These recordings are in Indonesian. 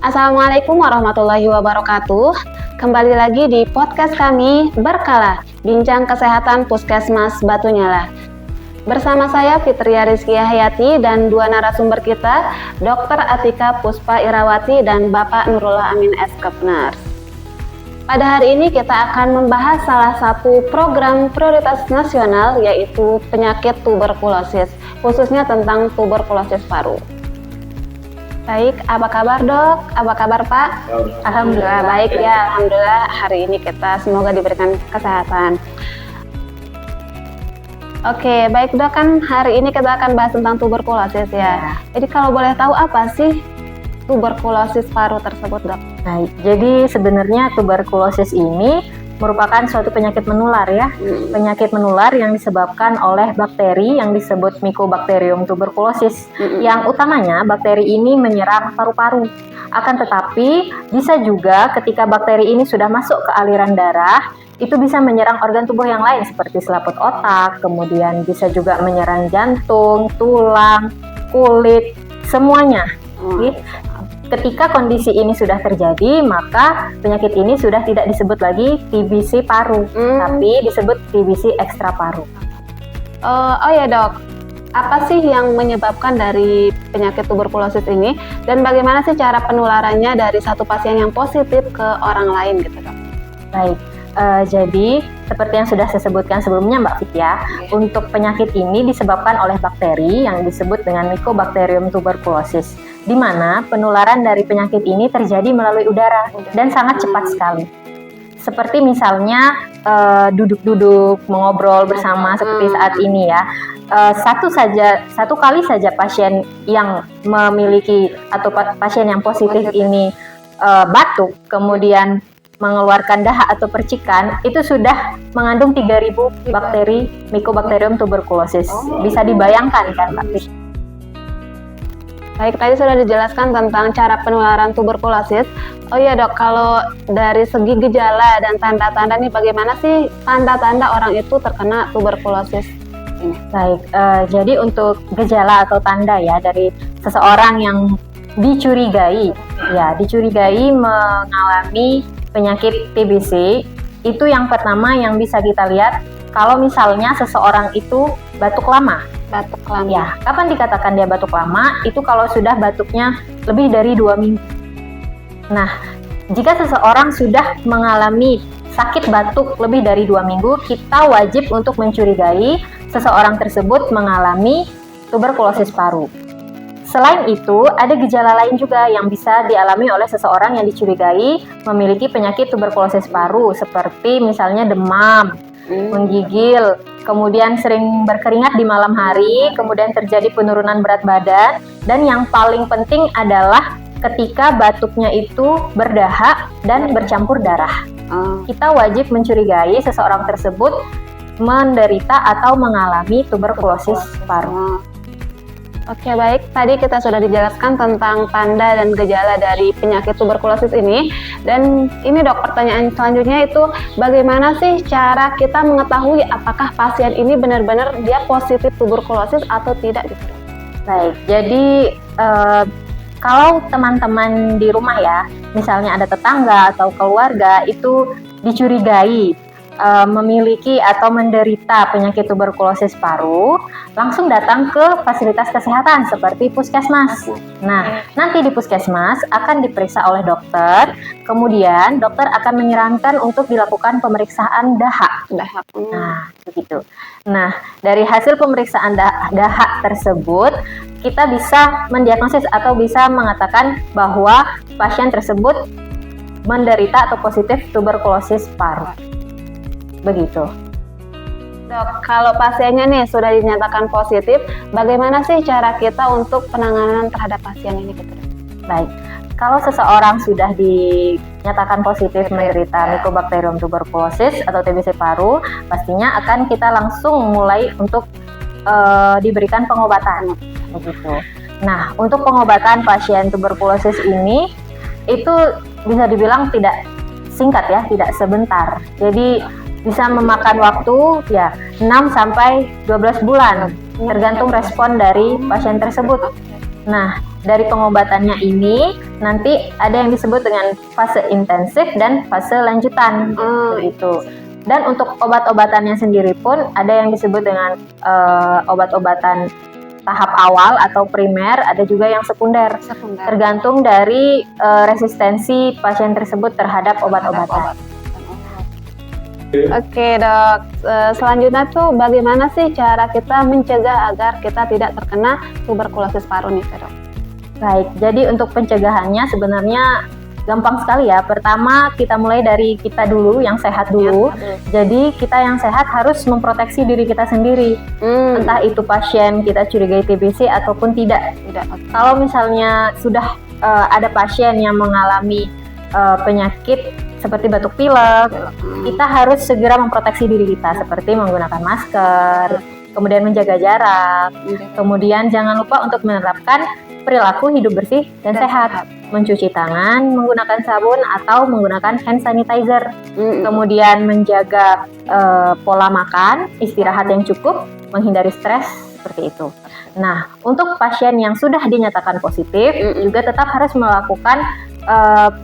Assalamualaikum warahmatullahi wabarakatuh. Kembali lagi di podcast kami Berkala, Bincang Kesehatan Puskesmas Batunyala. Bersama saya Fitria Rizkia Hayati dan dua narasumber kita, Dr. Atika Puspa Irawati dan Bapak Nurullah Amin S.Kepners. Pada hari ini kita akan membahas salah satu program prioritas nasional, yaitu penyakit tuberkulosis, khususnya tentang tuberkulosis paru. Baik, apa kabar dok? Apa kabar Pak? Alhamdulillah baik ya, alhamdulillah hari ini kita semoga diberikan kesehatan. Oke, baik dok, kan hari ini kita akan bahas tentang tuberkulosis ya. Jadi kalau boleh tahu apa sih tuberkulosis paru tersebut dok? Baik, jadi sebenarnya tuberkulosis ini merupakan suatu penyakit menular ya. Penyakit menular yang disebabkan oleh bakteri yang disebut Mycobacterium tuberculosis. Yang utamanya bakteri ini menyerang paru-paru. Akan tetapi bisa juga ketika bakteri ini sudah masuk ke aliran darah, itu bisa menyerang organ tubuh yang lain seperti selaput otak, kemudian bisa juga menyerang jantung, tulang, kulit, semuanya. Ketika kondisi ini sudah terjadi, maka penyakit ini sudah tidak disebut lagi TBC paru, tapi disebut TBC ekstra paru. Oh ya dok, apa sih yang menyebabkan dari penyakit tuberkulosis ini dan bagaimana sih cara penularannya dari satu pasien yang positif ke orang lain gitu dok? Baik, jadi seperti yang sudah saya sebutkan sebelumnya Mbak Fit ya, untuk penyakit ini disebabkan oleh bakteri yang disebut dengan Mycobacterium tuberculosis, di mana penularan dari penyakit ini terjadi melalui udara dan sangat cepat sekali. Seperti misalnya duduk-duduk, mengobrol bersama seperti saat ini ya. Satu kali saja pasien yang memiliki atau pasien yang positif ini batuk, kemudian mengeluarkan dahak atau percikan, itu sudah mengandung 3.000 bakteri Mycobacterium tuberculosis. Bisa dibayangkan kan Pak Fit? Baik, tadi sudah dijelaskan tentang cara penularan tuberkulosis. Oh iya dok, kalau dari segi gejala dan tanda-tanda nih, bagaimana sih tanda-tanda orang itu terkena tuberkulosis ini? Baik, jadi untuk gejala atau tanda ya dari seseorang yang dicurigai mengalami penyakit TBC, itu yang pertama yang bisa kita lihat kalau misalnya seseorang itu batuk lama. Batuk lama. Ya, kapan dikatakan dia batuk lama? Itu kalau sudah batuknya lebih dari 2 minggu. Nah, jika seseorang sudah mengalami sakit batuk lebih dari 2 minggu, kita wajib untuk mencurigai seseorang tersebut mengalami tuberkulosis paru. Selain itu, ada gejala lain juga yang bisa dialami oleh seseorang yang dicurigai memiliki penyakit tuberkulosis paru, seperti misalnya demam, menggigil, kemudian sering berkeringat di malam hari, kemudian terjadi penurunan berat badan, dan yang paling penting adalah ketika batuknya itu berdahak dan bercampur darah. Kita wajib mencurigai seseorang tersebut menderita atau mengalami tuberkulosis paru. Oke baik, tadi kita sudah dijelaskan tentang tanda dan gejala dari penyakit tuberkulosis ini. Dan ini dok, pertanyaan selanjutnya itu bagaimana sih cara kita mengetahui apakah pasien ini benar-benar dia positif tuberkulosis atau tidak gitu? Baik, jadi kalau teman-teman di rumah ya, misalnya ada tetangga atau keluarga itu dicurigai memiliki atau menderita penyakit tuberkulosis paru, langsung datang ke fasilitas kesehatan seperti puskesmas. Nah, nanti di puskesmas akan diperiksa oleh dokter, kemudian dokter akan menyarankan untuk dilakukan pemeriksaan dahak. Nah, begitu. Nah, dari hasil pemeriksaan dahak tersebut, kita bisa mendiagnosis atau bisa mengatakan bahwa pasien tersebut menderita atau positif tuberkulosis paru. Begitu. Dok, kalau pasiennya nih sudah dinyatakan positif, bagaimana sih cara kita untuk penanganan terhadap pasien ini gitu? Baik, kalau seseorang sudah dinyatakan positif menderita Mycobacterium tuberculosis atau TBC paru, pastinya akan kita langsung mulai untuk diberikan pengobatan. Begitu. Nah, untuk pengobatan pasien tuberkulosis ini itu bisa dibilang tidak singkat ya, tidak sebentar. Jadi bisa memakan waktu ya 6 sampai 12 bulan tergantung respon dari pasien tersebut. Nah, dari pengobatannya ini nanti ada yang disebut dengan fase intensif dan fase lanjutan. Begitu. Dan untuk obat-obatannya sendiri pun ada yang disebut dengan obat-obatan tahap awal atau primer, ada juga yang sekunder. Tergantung dari resistensi pasien tersebut terhadap obat-obatan. Oke dok, selanjutnya tuh bagaimana sih cara kita mencegah agar kita tidak terkena tuberkulosis paru nih dok? Baik, jadi untuk pencegahannya sebenarnya gampang sekali ya. Pertama kita mulai dari kita dulu, yang sehat dulu. Jadi kita yang sehat harus memproteksi diri kita sendiri. Entah itu pasien kita curigai TBC ataupun tidak. Kalau misalnya sudah ada pasien yang mengalami penyakit seperti batuk pilek, kita harus segera memproteksi diri kita seperti menggunakan masker, kemudian menjaga jarak, kemudian jangan lupa untuk menerapkan perilaku hidup bersih dan sehat, mencuci tangan menggunakan sabun atau menggunakan hand sanitizer, kemudian menjaga pola makan, istirahat yang cukup, menghindari stres seperti itu. Nah, untuk pasien yang sudah dinyatakan positif juga tetap harus melakukan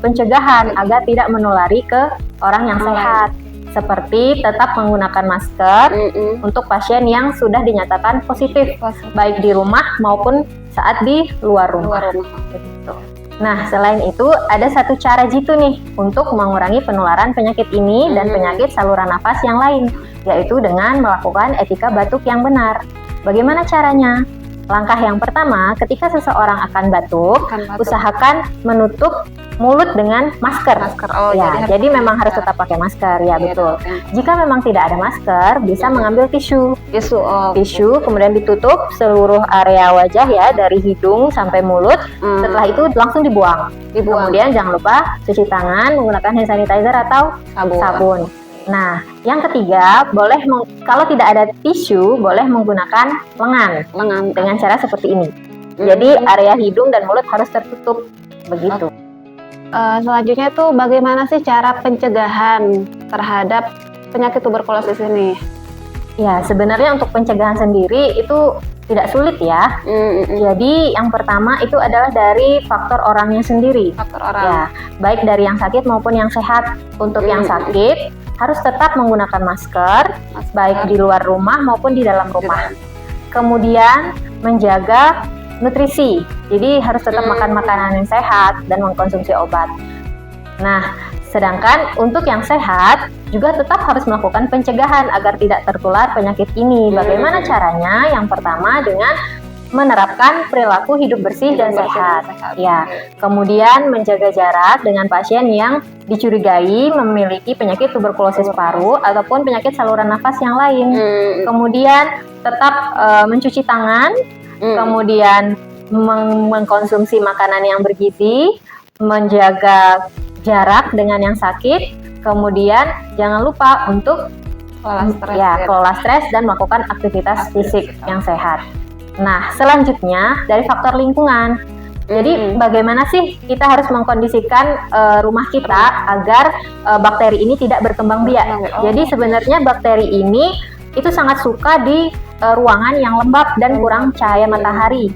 pencegahan agar tidak menulari ke orang yang sehat, seperti tetap menggunakan masker untuk pasien yang sudah dinyatakan positif, baik di rumah maupun saat di luar rumah. Nah, selain itu ada satu cara jitu nih untuk mengurangi penularan penyakit ini dan penyakit saluran nafas yang lain, yaitu dengan melakukan etika batuk yang benar. Bagaimana caranya? Langkah yang pertama, ketika seseorang akan batuk, usahakan menutup mulut dengan masker. Jadi memang harus tetap pakai masker, ya betul. Jika memang tidak ada masker, bisa mengambil tisu, kemudian ditutup seluruh area wajah ya, dari hidung sampai mulut. Setelah itu langsung dibuang. Kemudian jangan lupa cuci tangan menggunakan hand sanitizer atau sabun. Nah, yang ketiga, kalau tidak ada tisu, boleh menggunakan lengan dengan cara seperti ini. Jadi area hidung dan mulut harus tertutup, begitu. Selanjutnya tuh bagaimana sih cara pencegahan terhadap penyakit tuberkulosis ini? Ya, sebenarnya untuk pencegahan sendiri itu tidak sulit ya. Jadi yang pertama itu adalah dari faktor orangnya sendiri. Ya, baik dari yang sakit maupun yang sehat. Untuk yang sakit harus tetap menggunakan masker, baik di luar rumah maupun di dalam rumah. Kemudian menjaga nutrisi, jadi harus tetap makan makanan yang sehat dan mengkonsumsi obat. Nah, sedangkan untuk yang sehat juga tetap harus melakukan pencegahan agar tidak tertular penyakit ini. Bagaimana caranya? Yang pertama dengan menerapkan perilaku hidup bersih dan sehat. Ya, kemudian menjaga jarak dengan pasien yang dicurigai memiliki penyakit tuberkulosis paru ataupun penyakit saluran nafas yang lain. Kemudian tetap mencuci tangan, kemudian mengkonsumsi makanan yang bergizi, menjaga jarak dengan yang sakit, kemudian jangan lupa untuk kelola stres dan melakukan aktivitas fisik yang sehat. Nah, selanjutnya dari faktor lingkungan. Jadi bagaimana sih kita harus mengkondisikan rumah kita agar bakteri ini tidak berkembang biak. Jadi sebenarnya bakteri ini itu sangat suka di ruangan yang lembab dan kurang cahaya matahari.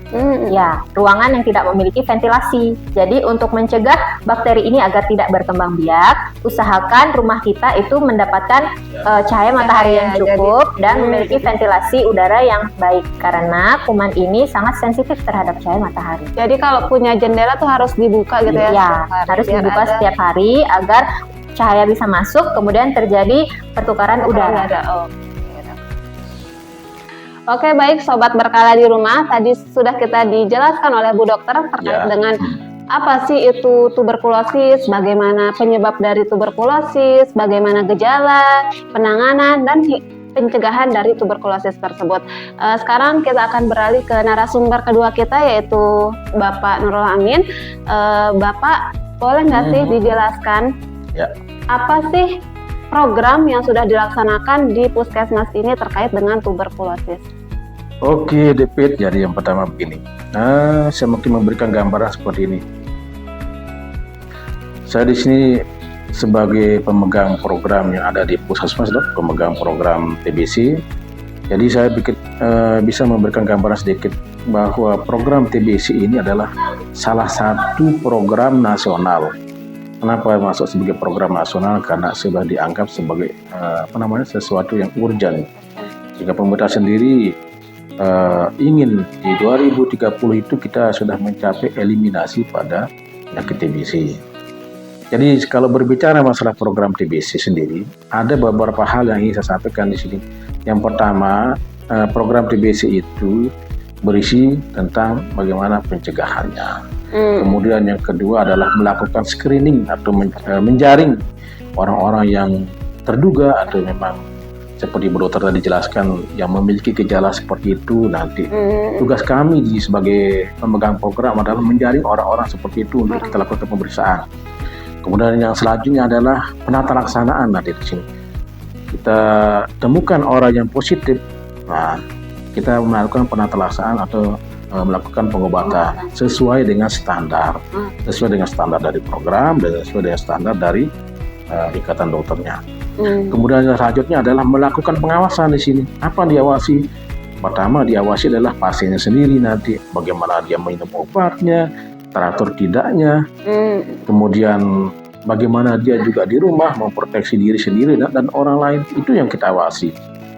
Ya, ruangan yang tidak memiliki ventilasi. Jadi untuk mencegah bakteri ini agar tidak berkembang biak, usahakan rumah kita itu mendapatkan cahaya matahari yang cukup dan memiliki ventilasi udara yang baik, karena kuman ini sangat sensitif terhadap cahaya matahari. Jadi kalau punya jendela tuh harus dibuka gitu ya? Ya, harus dibuka setiap hari agar cahaya bisa masuk, kemudian terjadi pertukaran udara. Oke, baik Sobat Berkala di rumah, tadi sudah kita dijelaskan oleh Bu Dokter terkait dengan apa sih itu tuberkulosis, bagaimana penyebab dari tuberkulosis, bagaimana gejala, penanganan, dan pencegahan dari tuberkulosis tersebut. Sekarang kita akan beralih ke narasumber kedua kita, yaitu Bapak Nurul Amin. Bapak, boleh nggak sih dijelaskan apa sih program yang sudah dilaksanakan di Puskesmas ini terkait dengan tuberkulosis? Oke, David. Jadi yang pertama begini. Saya mungkin memberikan gambaran seperti ini. Saya di sini sebagai pemegang program yang ada di Puskesmas, pemegang program TBC. Jadi saya bisa memberikan gambaran sedikit bahwa program TBC ini adalah salah satu program nasional. Kenapa masuk sebagai program nasional? Karena sudah dianggap sebagai sesuatu yang urgent. Jika pemerintah sendiri ingin di 2030 itu kita sudah mencapai eliminasi pada penyakit TBC. Jadi kalau berbicara masalah program TBC sendiri, ada beberapa hal yang ingin saya sampaikan di sini. Yang pertama, program TBC itu berisi tentang bagaimana pencegahannya. Kemudian yang kedua adalah melakukan screening atau menjaring orang-orang yang terduga atau memang seperti Bu Dokter tadi jelaskan yang memiliki gejala seperti itu. Nanti tugas kami sebagai pemegang program adalah menjaring orang-orang seperti itu untuk kita lakukan pemeriksaan. Kemudian yang selanjutnya adalah penata laksanaan nanti di sini. Kita temukan orang yang positif, nah kita melakukan penata laksanaan atau melakukan pengobatan sesuai dengan standar dari program dan sesuai dengan standar dari ikatan dokternya. Kemudian yang selanjutnya adalah melakukan pengawasan di sini. Apa diawasi? Pertama diawasi adalah pasiennya sendiri nanti, bagaimana dia minum obatnya, teratur tidaknya. Kemudian bagaimana dia juga di rumah memproteksi diri sendiri dan orang lain, itu yang kita awasi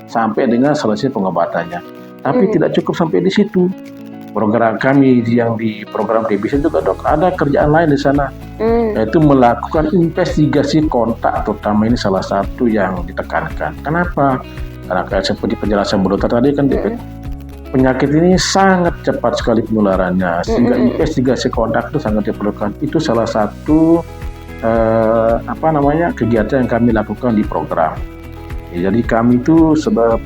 sampai dengan selesai pengobatannya. Tapi tidak cukup sampai di situ. Program kami yang di program TBC juga dok, ada kerjaan lain di sana, yaitu melakukan investigasi kontak, terutama ini salah satu yang ditekankan. Kenapa? Karena kayak seperti penjelasan Bu Dokter tadi kan, penyakit ini sangat cepat sekali penularannya, sehingga investigasi kontak itu sangat diperlukan. Itu salah satu kegiatan yang kami lakukan di program. Jadi kami itu sebab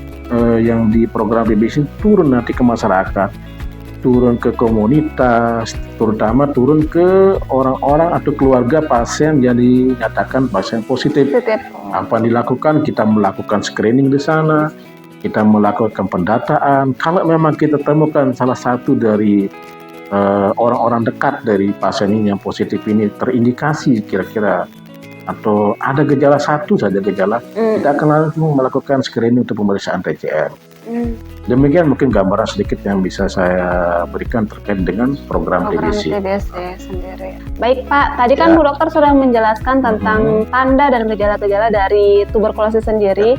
yang di program TBC turun nanti ke masyarakat, turun ke komunitas, terutama turun ke orang-orang atau keluarga pasien yang dinyatakan pasien positif. Apa yang dilakukan? Kita melakukan screening di sana, kita melakukan pendataan. Kalau memang kita temukan salah satu dari orang-orang dekat dari pasien ini yang positif ini terindikasi kira-kira atau ada gejala satu saja gejala, kita akan langsung melakukan screening untuk pemeriksaan TCM. Demikian mungkin gambaran sedikit yang bisa saya berikan terkait dengan program TBC sendiri. Baik Pak, tadi kan Bu Dokter sudah menjelaskan tentang tanda dan gejala-gejala dari tuberkulosis sendiri.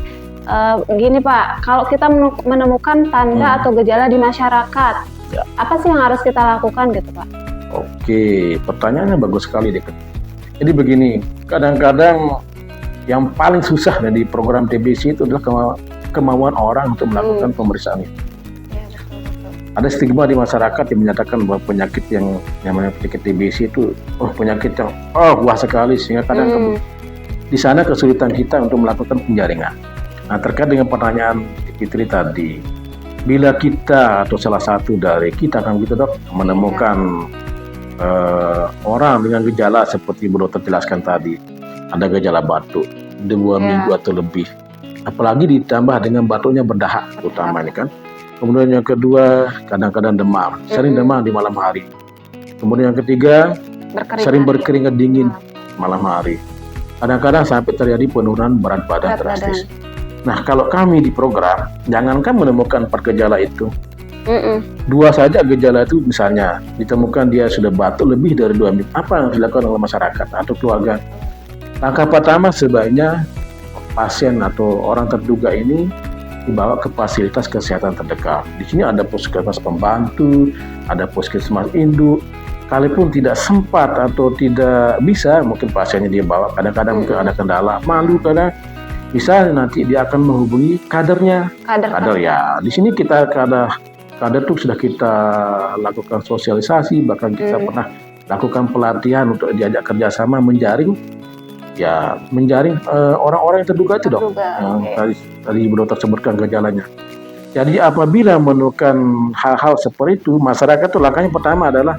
Gini Pak, kalau kita menemukan tanda atau gejala di masyarakat, apa sih yang harus kita lakukan gitu Pak? Oke, pertanyaannya bagus sekali deh. Jadi begini, kadang-kadang yang paling susah dari program TBC itu adalah kemauan orang untuk melakukan pemeriksaan itu. Ada stigma di masyarakat yang menyatakan bahwa penyakit yang namanya penyakit TBC itu penyakit yang wah sekali, sehingga kadang di sana kesulitan kita untuk melakukan penjaringan. Nah, terkait dengan pertanyaan Fitri tadi, bila kita atau salah satu dari kita kan gitu dok menemukan orang dengan gejala seperti Bu Dokter jelaskan tadi, ada gejala batuk 2 minggu atau lebih, apalagi ditambah dengan batuknya berdahak terutama ini kan. Kemudian yang kedua, kadang-kadang demam, sering demam di malam hari. Kemudian yang ketiga, sering berkeringat dingin malam hari. Kadang-kadang sampai terjadi penurunan berat badan drastis. Nah, kalau kami di program, jangankan menemukan 4 gejala itu, 2 saja gejala itu misalnya ditemukan dia sudah batuk lebih dari 2 minggu, apa yang dilakukan oleh masyarakat atau keluarga? Langkah pertama sebaiknya pasien atau orang terduga ini dibawa ke fasilitas kesehatan terdekat. Di sini ada puskesmas pembantu, ada puskesmas induk. Kalaupun tidak sempat atau tidak bisa, mungkin pasiennya dia bawa. Kadang-kadang mungkin ada kendala, malu kadang. Bisa nanti dia akan menghubungi kadernya. Kader ya. Di sini kita kader tuh sudah kita lakukan sosialisasi, bahkan kita pernah lakukan pelatihan untuk diajak kerjasama menjaring orang-orang yang terduga itu dok. Tadi Bu Dokter sebutkan gejalanya. Jadi apabila menemukan hal-hal seperti itu, masyarakat itu langkahnya pertama adalah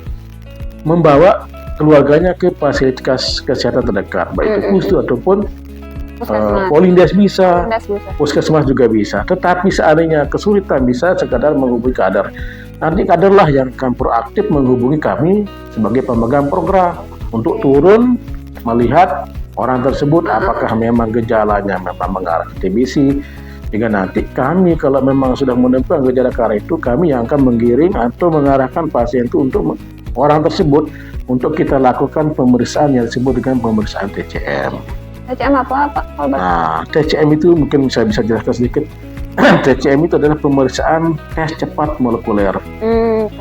membawa keluarganya ke fasilitas kesehatan terdekat, baik itu pustu ataupun Polindes bisa, puskesmas juga bisa. Tetapi seandainya kesulitan bisa sekadar menghubungi kader. Nanti kaderlah yang akan proaktif menghubungi kami sebagai pemegang program untuk turun melihat orang tersebut apakah memang gejalanya memang mengarah ke TBC. Jika nanti kami kalau memang sudah menemukan gejala ke arah itu, kami yang akan menggiring atau mengarahkan pasien itu untuk orang tersebut untuk kita lakukan pemeriksaan yang disebut dengan pemeriksaan TCM. TCM apa Pak? Nah, TCM itu mungkin saya bisa jelaskan sedikit. TCM itu adalah pemeriksaan tes cepat molekuler.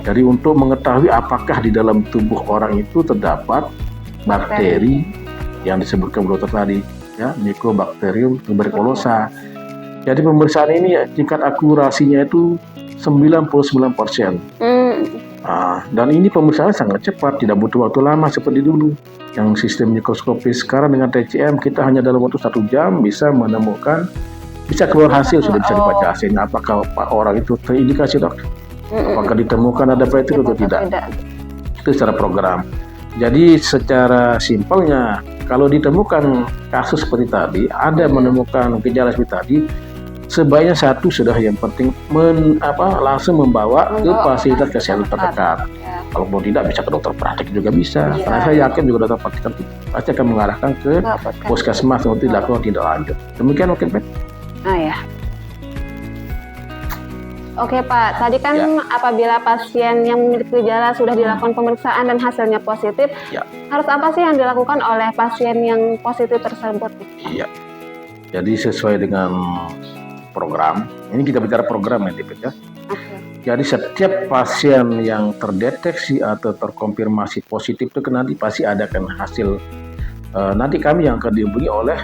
Jadi untuk mengetahui apakah di dalam tubuh orang itu terdapat bakteri yang disebutkan dokter tadi, ya, Mycobacterium tuberculosa. Jadi pemeriksaan ini tingkat akurasinya itu 99%. Dan ini pemeriksaan sangat cepat, tidak butuh waktu lama seperti dulu. Yang sistem mikroskopis sekarang dengan TCM kita hanya dalam waktu 1 jam bisa menemukan, bisa keluar hasil, sudah bisa dibaca hasilnya. Apakah orang itu terindikasi dok? Apakah ditemukan ada bakteri atau tidak? Itu secara program. Jadi secara simpelnya, kalau ditemukan kasus seperti tadi, ada menemukan gejala seperti tadi, sebaiknya satu sudah yang penting langsung membawa ke fasilitas kesehatan terdekat. Kalau mau tidak bisa ke dokter praktik juga bisa. Karena saya yakin juga dokter praktik pasti akan mengarahkan ke puskesmas untuk dilakukan tindak lanjut. Demikian mungkin Pak. Ya. Oke Pak, tadi kan apabila pasien yang memiliki gejala sudah dilakukan pemeriksaan dan hasilnya positif, harus apa sih yang dilakukan oleh pasien yang positif tersebut? Iya. Jadi sesuai dengan program, ini kita bicara program ya, ya. Jadi setiap pasien yang terdeteksi atau terkonfirmasi positif itu nanti pasti ada kan hasil. Nanti kami yang akan dihubungi oleh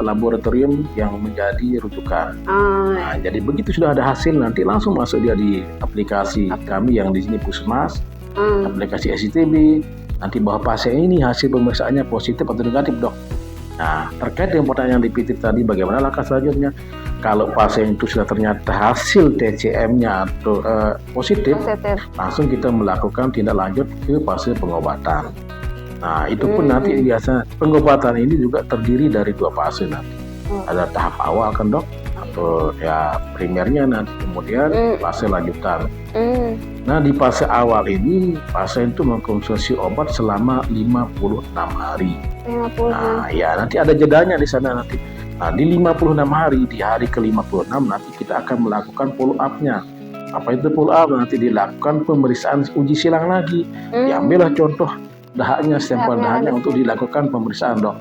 laboratorium yang menjadi rujukan. Nah, jadi begitu sudah ada hasil nanti langsung masuk dia di aplikasi kami yang di sini Puskesmas, aplikasi SCTB. Nanti bahwa pasien ini hasil pemeriksaannya positif atau negatif dok. Nah, terkait dengan pertanyaan di PT tadi, bagaimana langkah selanjutnya? Kalau pasien itu sudah ternyata hasil TCM-nya atau positif, langsung kita melakukan tindak lanjut ke fase pengobatan. Nah, itu pun nanti biasa pengobatan ini juga terdiri dari 2 fase nanti. Ada tahap awal kan dok, atau ya primernya nanti, kemudian fase lanjutan. Nah, di fase awal ini pasien itu mengkonsumsi obat selama 56 hari. Nah, ya nanti ada jedanya di sana nanti. Nah, di 56 hari, di hari ke-56 nanti kita akan melakukan follow up-nya. Apa itu follow up? Nanti dilakukan pemeriksaan uji silang lagi. Diambillah contoh dahaknya, stempel dahaknya untuk dilakukan pemeriksaan dok.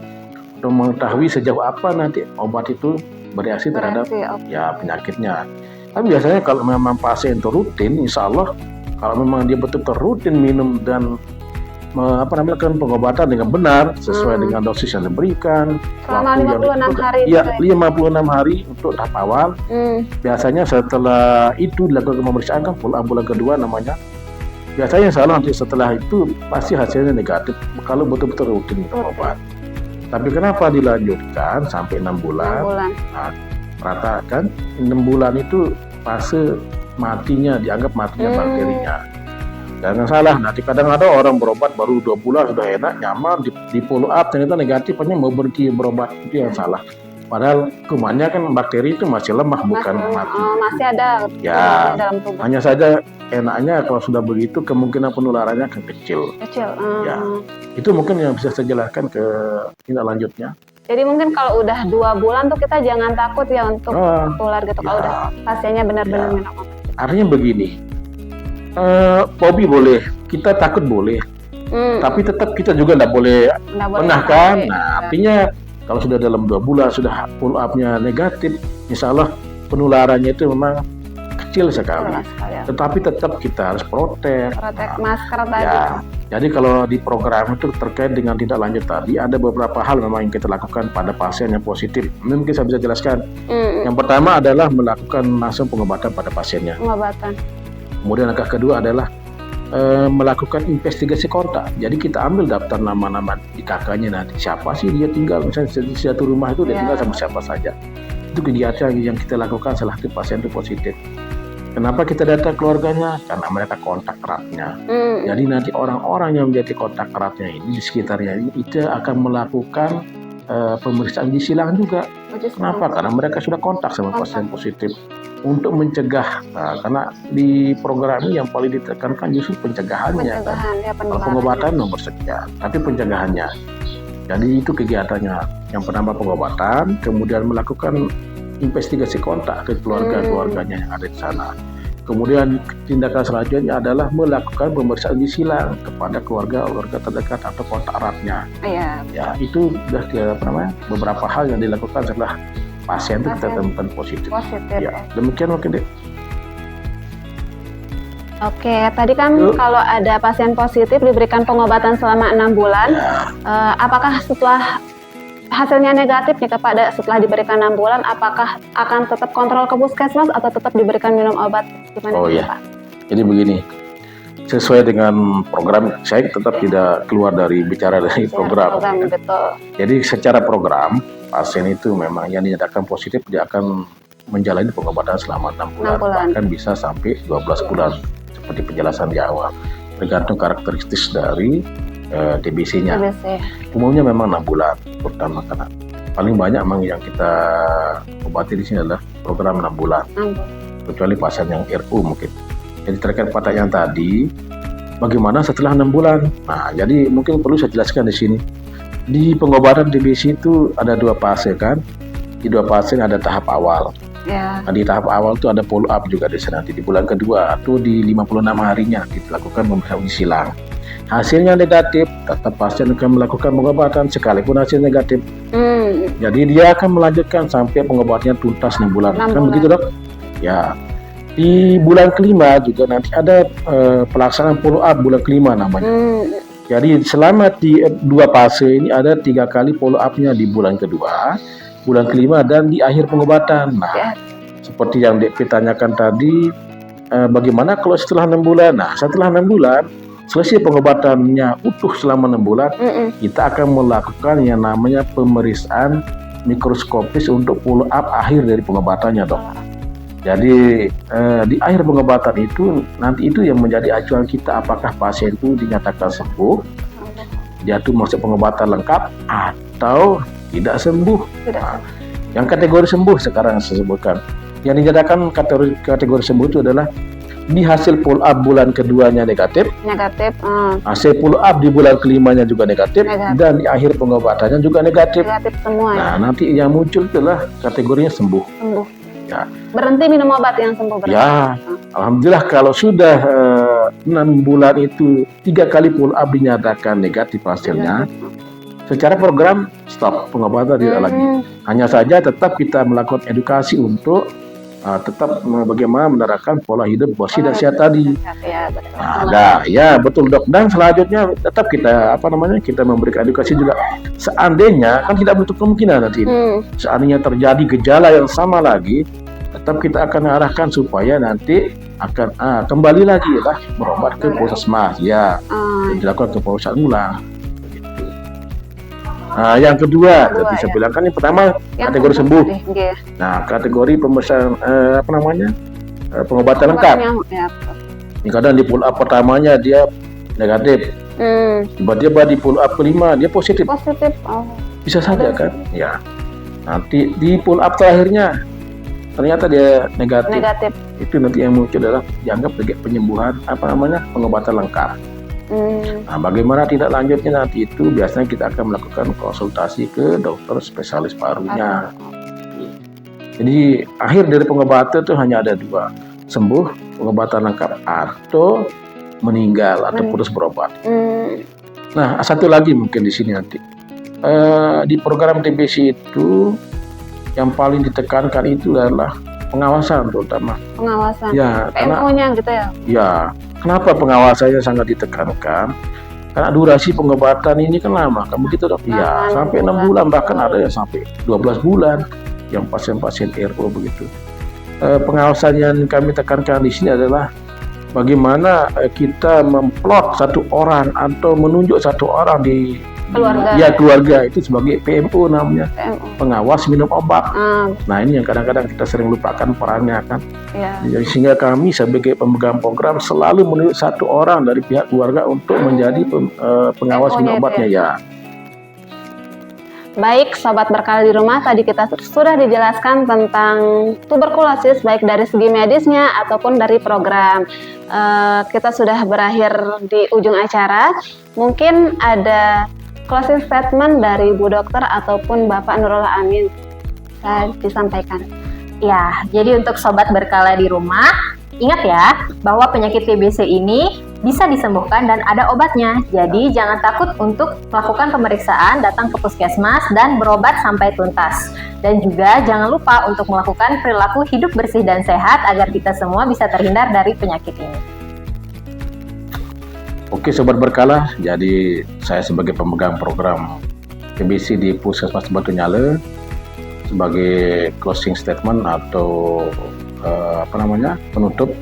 Untuk mengetahui sejauh apa nanti obat itu bereaksi terhadap ya penyakitnya. Tapi biasanya kalau memang pasien itu rutin, insya Allah kalau memang dia betul-betul rutin minum dan melakukan pengobatan dengan benar sesuai dengan dosis yang diberikan. Selama 56 hari. Iya, 56 hari untuk tahap awal. Biasanya setelah itu dilakukan pemeriksaan kan follow up bulan kedua namanya. Biasanya salah nanti setelah itu pasti hasilnya negatif kalau betul-betul rutin obat. Tapi kenapa dilanjutkan sampai 6 bulan? Nah, rata kan 6 bulan itu fase matinya, dianggap matinya bakterinya. Jangan salah, nanti kadang ada orang berobat baru 2 bulan sudah enak, nyaman, di follow up ternyata negatif, hanya mau berhenti berobat, itu yang salah. Padahal kumannya kan bakteri itu masih lemah, bukan mati. Masih ada ya, dalam tubuh. Hanya saja enaknya kalau sudah begitu kemungkinan penularannya akan kecil. Ya, itu mungkin yang bisa saya jelaskan ke tindak lanjutnya. Jadi mungkin kalau udah 2 bulan tuh kita jangan takut ya untuk tertular gitu. Kalau udah pasiennya benar-benar minum obat. Artinya begini, hobi boleh, kita takut boleh, tapi tetap kita juga nggak boleh pernah kan. Nah, artinya kalau sudah dalam 2 bulan sudah follow up-nya negatif, insya Allah penularannya itu memang kecil sekali. Tetapi tetap kita harus protek masker tadi. Ya, jadi kalau di program itu terkait dengan tindak lanjut tadi, ada beberapa hal memang yang kita lakukan pada pasien yang positif. Mungkin saya bisa jelaskan. Yang pertama adalah melakukan langsung pengobatan pada pasiennya. Kemudian langkah kedua adalah melakukan investigasi kontak. Jadi kita ambil daftar nama-nama di kakaknya nanti. Siapa sih dia tinggal, misalnya di satu rumah itu dia tinggal sama siapa saja. Itu kegiatan yang kita lakukan setelah pasien itu positif. Kenapa kita data keluarganya? Karena mereka kontak eratnya. Jadi nanti orang-orang yang menjadi kontak eratnya ini di sekitarnya ini itu akan melakukan pemeriksaan uji silang juga. Kenapa? Karena mereka sudah kontak sama pasien positif. Untuk mencegah, karena di program ini yang paling ditekankan justru pencegahannya. Kalau pengobatan nomor sekian, tapi pencegahannya. Jadi itu kegiatannya. Yang pertama pengobatan, kemudian melakukan investigasi kontak ke keluarga-keluarganya yang ada di sana. Kemudian tindakan selanjutnya adalah melakukan pemeriksaan uji silang kepada keluarga terdekat atau kontak eratnya. Iya. Ya, itu sudah beberapa hal yang dilakukan setelah pasien itu kita temukan positif. Ya, demikian mungkin Dek. Oke, tadi kan kalau ada pasien positif diberikan pengobatan selama 6 bulan, apakah setelah hasilnya negatif nih setelah diberikan 6 bulan, apakah akan tetap kontrol ke puskesmas atau tetap diberikan minum obat? Gimana Pak? Jadi begini, sesuai dengan program, saya tetap tidak keluar bicara dari program. Betul. Jadi secara program, pasien itu memang yang dinyatakan positif dia akan menjalani pengobatan selama 6 bulan, bahkan bisa sampai 12 bulan, seperti penjelasan di awal, tergantung karakteristik dari TBC-nya. Umumnya memang 6 bulan, terutama karena paling banyak memang yang kita obati di sini adalah program 6 bulan. Kecuali pasien yang RU mungkin. Jadi terkait pertanyaan tadi, bagaimana setelah 6 bulan? Nah, jadi mungkin perlu saya jelaskan di sini. Di pengobatan TBC itu ada 2 fase kan. Di 2 fase ada tahap awal. Nah, di tahap awal itu ada follow up juga di sana. Nanti di bulan kedua atau di 56 harinya dilakukan pemeriksaan uji silang. Hasilnya negatif, tetap pasien akan melakukan pengobatan sekalipun hasil negatif. Jadi dia akan melanjutkan sampai pengobatannya tuntas 6 bulan. Kan begitu Dok? Ya. Di bulan kelima juga nanti ada pelaksanaan follow up bulan kelima namanya. Jadi selama di 2 fase ini ada 3 kali follow up-nya di bulan kedua, bulan kelima dan di akhir pengobatan. Nah, seperti yang Dek tanyakan tadi, bagaimana kalau setelah 6 bulan? Nah, setelah 6 bulan selesai pengobatannya utuh selama 6 bulan, kita akan melakukan yang namanya pemeriksaan mikroskopis untuk follow up akhir dari pengobatannya Dok. Jadi di akhir pengobatan itu nanti itu yang menjadi acuan kita apakah pasien itu dinyatakan sembuh, dia itu masuk pengobatan lengkap atau tidak sembuh. Nah, yang kategori sembuh sekarang saya sebutkan. Yang dinyatakan kategori sembuh itu adalah di hasil follow up bulan keduanya negatif, hasil follow up di bulan kelimanya juga negatif, dan di akhir pengobatannya juga negatif semua. Nah, nanti yang muncul adalah kategorinya sembuh. Ya. Berhenti minum obat yang sembuh berarti. Ya, alhamdulillah kalau sudah 6 bulan itu 3 kali follow up dinyatakan negatif hasilnya, secara program stop pengobatan tidak lagi. Hanya saja tetap kita melakukan edukasi untuk tetap bagaimana menerapkan pola hidup bersih dan sehat tadi. Ya, betul Dok. Dan selanjutnya tetap kita kita memberikan edukasi juga. Seandainya kan tidak menutup kemungkinan nanti. Seandainya terjadi gejala yang sama lagi, tetap kita akan arahkan supaya nanti akan kembali lagi berobat ke puskesmas. Ya, dilakukan pemeriksaan ulang. Nah, yang kedua, bisa bilang kan yang pertama kategori sembuh. Nah, kategori pemeriksaan pengobatan lengkap. Ini kadang di follow up pertamanya dia negatif, tiba-tiba di follow up kelima dia positif. Bisa saja kan? Ya. Nanti di follow up terakhirnya ternyata dia negatif. Itu nanti yang muncul adalah dianggap sebagai penyembuhan pengobatan lengkap. Nah, bagaimana tindak lanjutnya nanti itu biasanya kita akan melakukan konsultasi ke dokter spesialis parunya. Jadi akhir dari pengobatan itu hanya ada 2, sembuh pengobatan lengkap atau meninggal atau putus berobat. Nah, satu lagi mungkin di sini nanti di program TBC itu yang paling ditekankan itu adalah pengawasan terutama. Ya, PMO-nya gitu ya. Ya. Kenapa pengawasannya sangat ditekankan? Karena durasi pengobatan ini kan lama, kan begitu Dok? Ya, sampai 6 bulan, bahkan ada yang sampai 12 bulan yang pasien-pasien RO begitu. Pengawasan yang kami tekankan di sini adalah bagaimana kita memplot satu orang atau menunjuk satu orang di keluarga itu sebagai PMO namanya, pengawas minum obat. Nah, ini yang kadang-kadang kita sering lupakan perannya kan. Jadi, sehingga kami sebagai pemegang program selalu menunjuk satu orang dari pihak keluarga untuk menjadi pengawas minum obatnya ya. Baik, Sobat Berkala di rumah, tadi kita sudah dijelaskan tentang tuberkulosis baik dari segi medisnya ataupun dari program. Kita sudah berakhir di ujung acara. Mungkin ada closing statement dari Bu Dokter ataupun Bapak Nurullah Amin. Saya disampaikan. Ya, jadi untuk Sobat Berkala di rumah, Ingat ya, bahwa penyakit TBC ini bisa disembuhkan dan ada obatnya. Jadi jangan takut untuk melakukan pemeriksaan, datang ke puskesmas dan berobat sampai tuntas. Dan juga jangan lupa untuk melakukan perilaku hidup bersih dan sehat agar kita semua bisa terhindar dari penyakit ini. Oke Sobat Berkala, jadi saya sebagai pemegang program TBC di Puskesmas Batunyala sebagai closing statement atau penutup,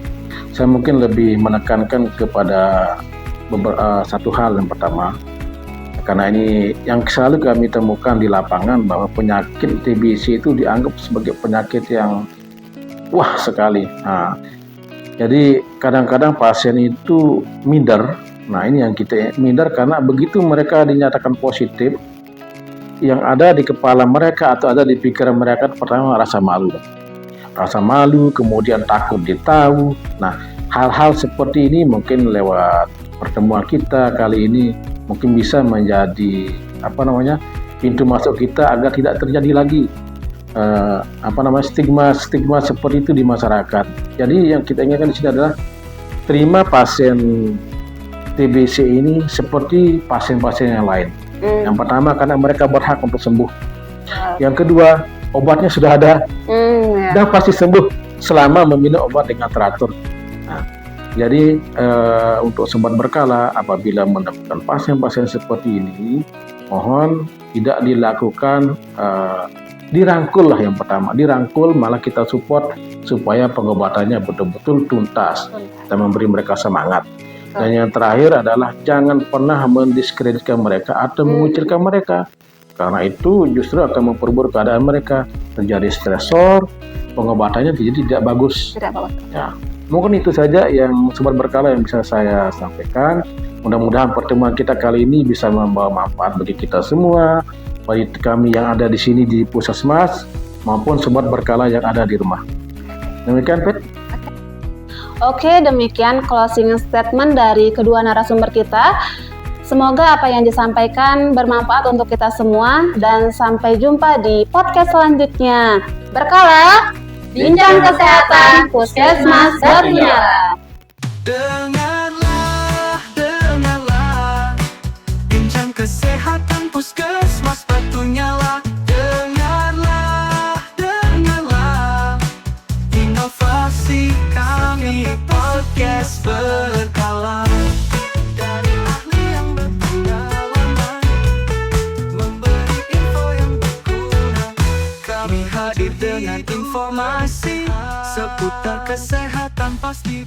saya mungkin lebih menekankan kepada satu hal yang pertama, karena ini yang selalu kami temukan di lapangan bahwa penyakit TBC itu dianggap sebagai penyakit yang wah sekali. Nah, jadi kadang-kadang pasien itu minder. Nah ini yang kita minder karena begitu mereka dinyatakan positif, yang ada di kepala mereka atau ada di pikiran mereka pertama rasa malu, kemudian takut ditahu. Nah, hal-hal seperti ini mungkin lewat pertemuan kita kali ini mungkin bisa menjadi pintu masuk kita agar tidak terjadi lagi stigma seperti itu di masyarakat. Jadi yang kita inginkan di sini adalah terima pasien TBC ini seperti pasien-pasien yang lain. Yang pertama karena mereka berhak untuk sembuh. Yang kedua, obatnya sudah ada dan pasti sembuh selama meminum obat dengan teratur. Nah, jadi untuk Sobat Berkala, apabila menemukan pasien-pasien seperti ini, mohon tidak dilakukan dirangkul lah yang pertama, dirangkul malah kita support supaya pengobatannya betul-betul tuntas dan memberi mereka semangat. Dan yang terakhir adalah jangan pernah mendiskreditkan mereka atau mengucilkan mereka. Karena itu justru akan memperburuk keadaan mereka, terjadi stresor, pengobatannya jadi tidak bagus. Ya, mungkin itu saja yang Sobat Berkala yang bisa saya sampaikan. Mudah-mudahan pertemuan kita kali ini bisa membawa manfaat bagi kita semua, bagi kami yang ada di sini di Puskesmas maupun Sobat Berkala yang ada di rumah. Demikian, Pet. Oke, demikian closing statement dari kedua narasumber kita. Semoga apa yang disampaikan bermanfaat untuk kita semua dan sampai jumpa di podcast selanjutnya. Berkala, Bincang Kesehatan Puskesmas Batunyala. Dengarlah, Bincang Kesehatan Puskesmas Batunyala. Dengarlah, inovasi kami podcast berkala. Dari ahli yang berpengalaman, memberi info yang berguna. Kami hadir dengan informasi seputar kesehatan pasti